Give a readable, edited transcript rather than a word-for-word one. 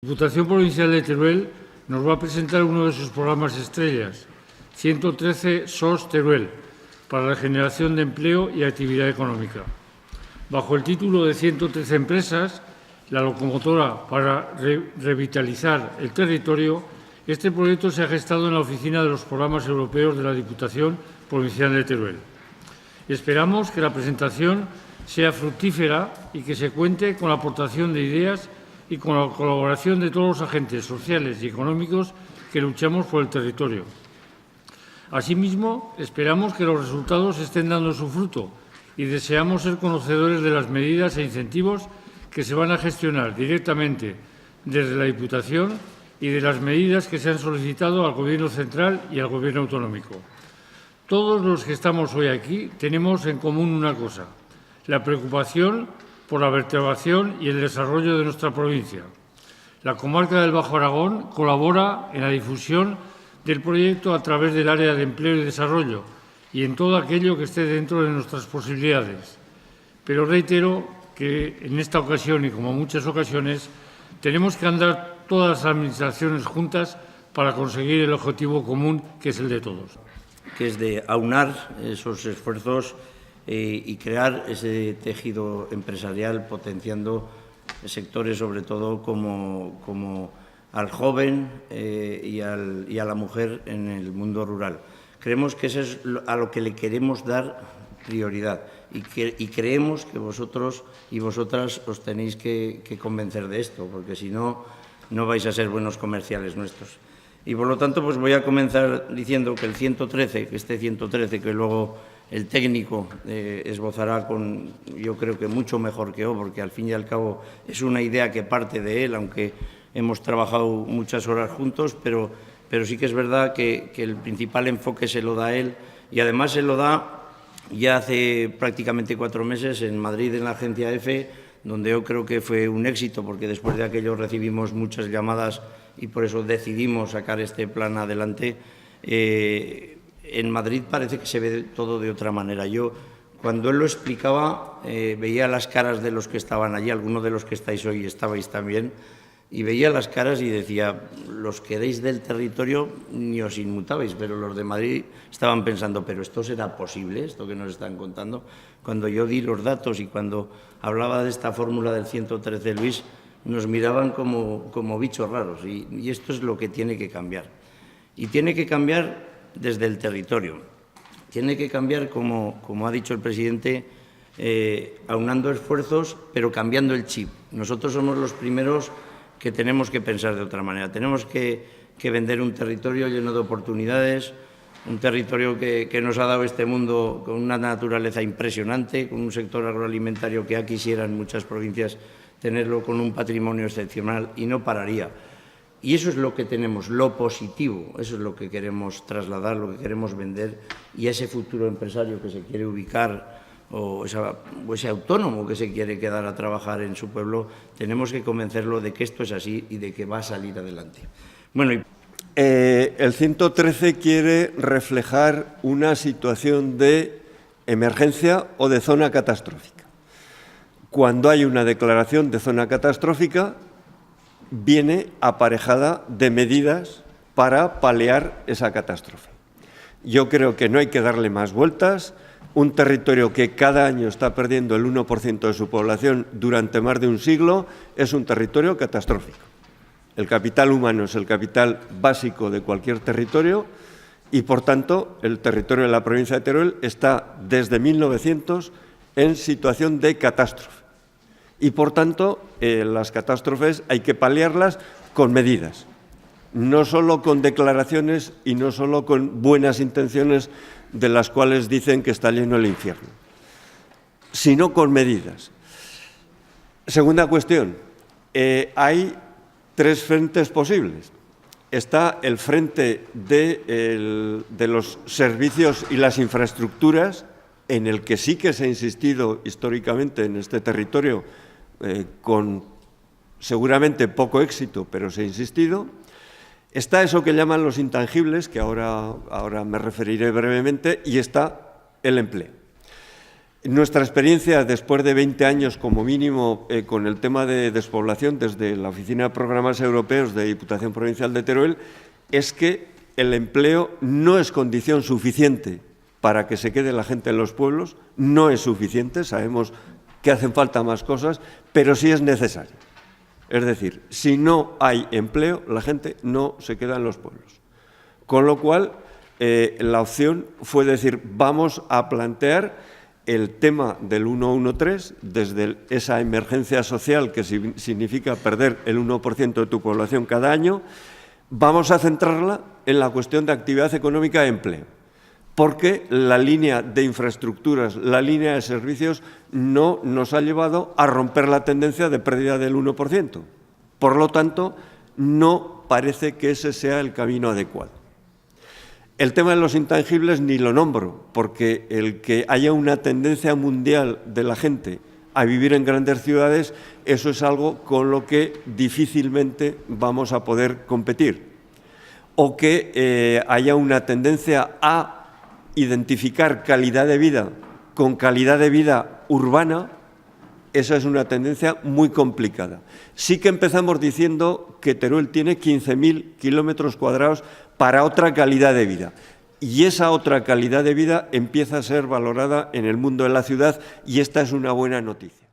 La Diputación Provincial de Teruel nos va a presentar uno de sus programas estrellas, 113 SOS Teruel, para la generación de empleo y actividad económica. Bajo el título de 113 empresas, la locomotora para revitalizar el territorio, este proyecto se ha gestado en la Oficina de los Programas Europeos de la Diputación Provincial de Teruel. Esperamos que la presentación sea fructífera y que se cuente con la aportación de ideas y con la colaboración de todos los agentes sociales y económicos que luchamos por el territorio. Asimismo, esperamos que los resultados estén dando su fruto y deseamos ser conocedores de las medidas e incentivos que se van a gestionar directamente desde la Diputación y de las medidas que se han solicitado al Gobierno central y al Gobierno autonómico. Todos los que estamos hoy aquí tenemos en común una cosa: la preocupación por la vertebración y el desarrollo de nuestra provincia. La comarca del Bajo Aragón colabora en la difusión del proyecto a través del área de empleo y desarrollo y en todo aquello que esté dentro de nuestras posibilidades. Pero reitero que en esta ocasión y como en muchas ocasiones tenemos que andar todas las administraciones juntas para conseguir el objetivo común que es el de todos. Que es de aunar esos esfuerzos y crear ese tejido empresarial potenciando sectores sobre todo como al joven y a la mujer en el mundo rural. Creemos que eso es a lo que le queremos dar prioridad y creemos que vosotros y vosotras os tenéis que convencer de esto, porque si no, no vais a ser buenos comerciales nuestros. Y por lo tanto, pues voy a comenzar diciendo que el 113, que luego el técnico esbozará con, yo creo que mucho mejor que yo, porque al fin y al cabo es una idea que parte de él, aunque hemos trabajado muchas horas juntos, pero sí que es verdad que el principal enfoque se lo da él y además se lo da ya hace prácticamente 4 meses en Madrid, en la agencia EFE, donde yo creo que fue un éxito, porque después de aquello recibimos muchas llamadas y por eso decidimos sacar este plan adelante. En Madrid parece que se ve todo de otra manera. Yo, cuando él lo explicaba, veía las caras de los que estaban allí, algunos de los que estáis hoy estabais también, y veía las caras y decía, los que erais del territorio ni os inmutabais, pero los de Madrid estaban pensando, ¿pero esto será posible, esto que nos están contando? Cuando yo di los datos y cuando hablaba de esta fórmula del 113, Luis, nos miraban como bichos raros y esto es lo que tiene que cambiar. Y tiene que cambiar desde el territorio. Tiene que cambiar, como ha dicho el presidente, aunando esfuerzos, pero cambiando el chip. Nosotros somos los primeros que tenemos que pensar de otra manera. Tenemos que vender un territorio lleno de oportunidades, un territorio que nos ha dado este mundo con una naturaleza impresionante, con un sector agroalimentario que ya quisieran muchas provincias tenerlo con un patrimonio excepcional y no pararía. Y eso es lo que tenemos, lo positivo, eso es lo que queremos trasladar, lo que queremos vender, y ese futuro empresario que se quiere ubicar o ese autónomo que se quiere quedar a trabajar en su pueblo, tenemos que convencerlo de que esto es así y de que va a salir adelante. Bueno, el 113 quiere reflejar una situación de emergencia o de zona catastrófica. Cuando hay una declaración de zona catastrófica, viene aparejada de medidas para paliar esa catástrofe. Yo creo que no hay que darle más vueltas. Un territorio que cada año está perdiendo el 1% de su población durante más de un siglo es un territorio catastrófico. El capital humano es el capital básico de cualquier territorio y, por tanto, el territorio de la provincia de Teruel está desde 1900 en situación de catástrofe. Y, por tanto, las catástrofes hay que paliarlas con medidas, no solo con declaraciones y no solo con buenas intenciones de las cuales dicen que está lleno el infierno, sino con medidas. Segunda cuestión, hay 3 frentes posibles. Está el frente de los servicios y las infraestructuras, en el que sí que se ha insistido históricamente en este territorio, con seguramente poco éxito, pero se ha insistido. Está eso que llaman los intangibles, que ahora me referiré brevemente, y está el empleo. Nuestra experiencia, después de 20 años como mínimo con el tema de despoblación desde la Oficina de Programas Europeos de Diputación Provincial de Teruel, es que el empleo no es condición suficiente para que se quede la gente en los pueblos, no es suficiente, sabemos que hacen falta más cosas, pero sí es necesario. Es decir, si no hay empleo, la gente no se queda en los pueblos. Con lo cual, la opción fue decir, vamos a plantear el tema del 113, desde esa emergencia social que significa perder el 1% de tu población cada año, vamos a centrarla en la cuestión de actividad económica e empleo, porque la línea de infraestructuras, la línea de servicios no nos ha llevado a romper la tendencia de pérdida del 1%. Por lo tanto, no parece que ese sea el camino adecuado. El tema de los intangibles ni lo nombro, porque el que haya una tendencia mundial de la gente a vivir en grandes ciudades, eso es algo con lo que difícilmente vamos a poder competir. O que haya una tendencia a identificar calidad de vida con calidad de vida urbana, esa es una tendencia muy complicada. Sí que empezamos diciendo que Teruel tiene 15.000 kilómetros cuadrados para otra calidad de vida. Y esa otra calidad de vida empieza a ser valorada en el mundo de la ciudad y esta es una buena noticia.